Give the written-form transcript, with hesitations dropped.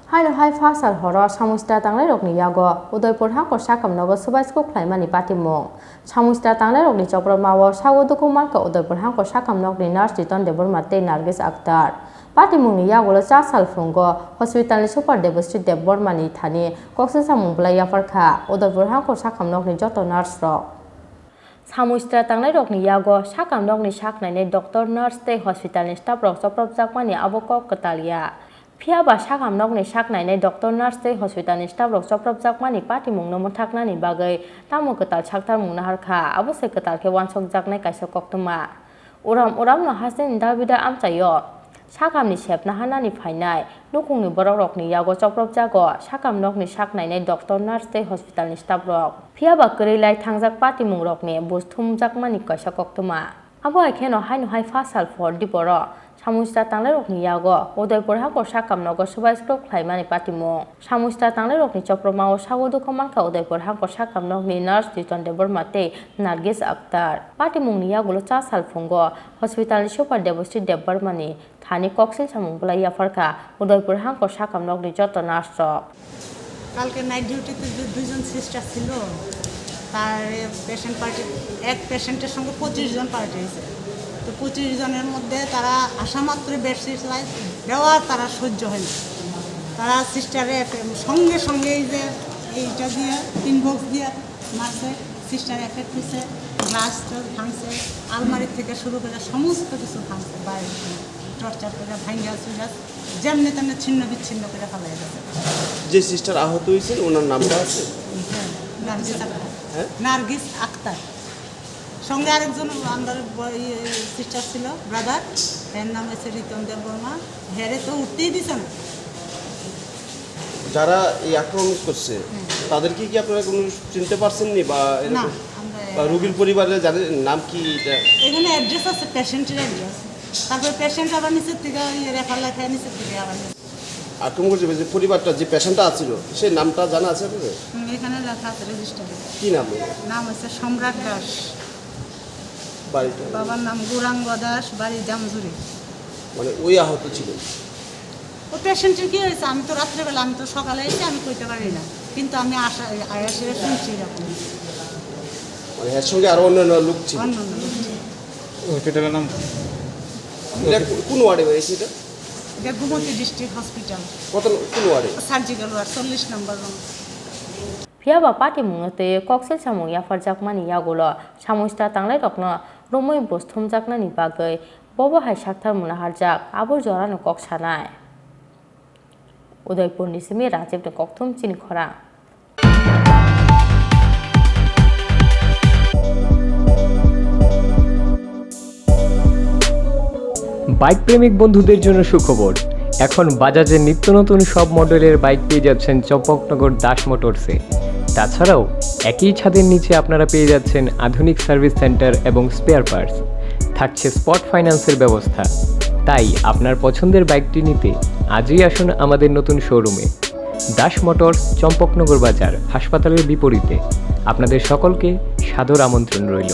Haino hai fasal horo Samustra Tangnairokni yago Udaipur hangko sakamnogo subaisko khlaimani patimung Samustra Tangnairokni Choprobmao sagoduko marka Udaipur hangko sakamnokni nurse diton debormate Nargis Akhtar patimungni yago cha salfungo Hostpital ni super debustri debormani thani kokse Samung blaya farkha Udaipur hangko sakamnokni joto nurse rok Samustra Tangnairokni yago sakamnokni saknaine doctor nurse te hospital ni staff rok Choprobmao aboko katalia Phiaba sakamnokni saknaine doctor nurse te hospital ni staff rok Choprobmao patimung no mothaknani bagai tamo ketal saktarmung naharkha abose ketal ke wansok jaknai kaisa koktuma uram no hasen davida amchayo sakamni sepna hanani phainai nukungni borok-rokni yago Choprobmao sakamnokni saknaine doctor nurse te hospital ni staff rok phiaba korilai thangjak patimung rokni busthum jakmani kaisa koktuma abo akheno haino hai fasal for diporo Samustra Tangnairokni yago Udaipur hangko sakamnogo subaisko khlaimani patimung Samustra Tangnairokni Choprobmao sagoduko marka Udaipur hangko sakamnokni nurse diton debormate Nargis Akhtar patimungni yago cha salfungo hospital ni super debustri debormani thani koksil Samung blaya farkha Udaipur hangko sakamnokni joto nurse rok কালকে night ডিউটিতে যে দুইজন sister ছিল তার patient party এক পেশেন্টের সঙ্গে 25 জন party হয়েছে তো 25 জনের মধ্যে তারা আসা মাত্র বেডশিট লাইট দেওয়া তারা সহ্য হয় না তারা সিস্টারে সঙ্গে সঙ্গে এই যে এইটা দিয়ে 3 বক্স দিয়ে মারছে সিস্টার এফেক্ট হয়েছে গ্লাস ভাঙছে আলমারি থেকে শুরু করে সমস্ত কিছু ভাঙছে বাইরে টর্চার করে ভাঙা চুরাস যেমনি তেমনি ছিন্ন বিচ্ছিন্ন করে ফেলা গেছে যে সিস্টার আহত হয়েছেন ওনার নামটা আছে নার্গিস আক্তার সঙ্গে আরেকজন আমার সিস্টার ছিল ব্রাদার এর নাম হচ্ছে রিতন দেব বর্মা হেরে তো উঠতেই দিছে না যারা এই আক্রমণ করছে তাদেরকে কি আপনারা কোনো চিনতে পারছেন নি বা রোগীর পরিবারের যাদের নাম কি এটা এখানে অ্যাড্রেস আছে পেশেন্টের অ্যাড্রেস তারপর পেশেন্ট আবার নিচের থেকে রেফার লেখায় নিচের থেকে আবার আক্রমণ করছে যে পরিবারটা যে পেশেন্টটা আছিল সেই নামটা জানা আছে আপনাদের এখানে লেখা আছে রেজিস্টারে কি নাম নাম হচ্ছে সম্রাট দাস বাড়িটা বাবার নাম খোরাং দাস বাড়ি জামজুরি মানে ওই আহত ছিল ও পেশেন্টের কি হয়েছে আমি তো রাত্রেবেলা আমি তো সকালে এসে আমি কইতে পারি না কিন্তু আমি আয়াসে শুনছি এরকম মানে এর সঙ্গে আরো অন্যান্য লোক ছিল হসপিটালের নাম এটা কোন ওয়ার্ডে হয়েছে এটা গুমতি ডিস্ট্রিক্ট হসপিটাল কোন ওয়ার্ডে সার্জিক্যাল ওয়ার্ড 40 নম্বর room phiaba patimungate koksil Samung yafarjakmani yagulo Samustra Tangnairokno romoi busthum jaknani bagai bobo hai sakthar munaharjak abur jorano kok sanai Udaipur ni simi Rajiv ni kokthum Chini Khorang bike প্রেমিক বন্ধুদের জন্য সুখবর এখন বাজাজের নিত্য নতুন সব মডেলের bike পেয়ে যাচ্ছেন চম্পকনগর দাস মোটরসে তাছাড়াও একই ছাদের নিচে আপনারা পেয়ে যাচ্ছেন আধুনিক সার্ভিস সেন্টার এবং স্পেয়ার পার্টস থাকছে স্পট ফাইন্যান্সের ব্যবস্থা তাই আপনার পছন্দের বাইকটি নিতে আজই আসুন আমাদের নতুন শোরুমে দাস মোটরস চম্পকনগর বাজার হাসপাতালের বিপরীতে আপনাদের সকলকে সাদর আমন্ত্রণ রইল